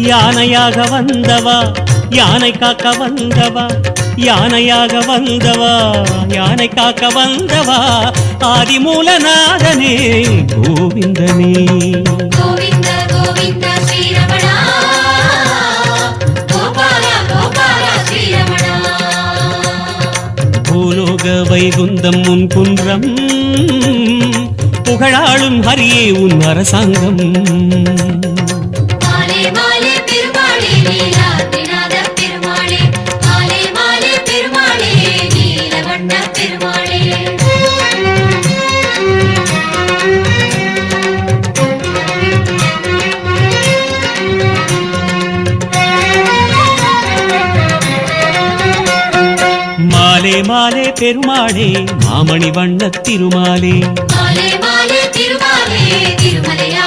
யானையாக வந்தவா யானை காக்க வந்தவா யானையாக வந்தவா யானை காக்க வந்தவா ஆதிமூலநாதனே கோவிந்தனே கோவிந்த கோவிந்த ஸ்ரீரமணா கோபால கோபால ஸ்ரீரமணா பூலோக வைகுந்தம் உன் குன்றம் புகழாளும் ஹரியே உன் அரசாங்கம் மாலே மாலே பெருமாளே நீலாதிநாத பெருமாளே மாலே மாலே பெருமாளே நீலவண்ண பெருமாளே மாலே மாலே பெருமாளே மாமணி வண்ண திருமாலே மாலே மாலே திருமாலே திருமலையா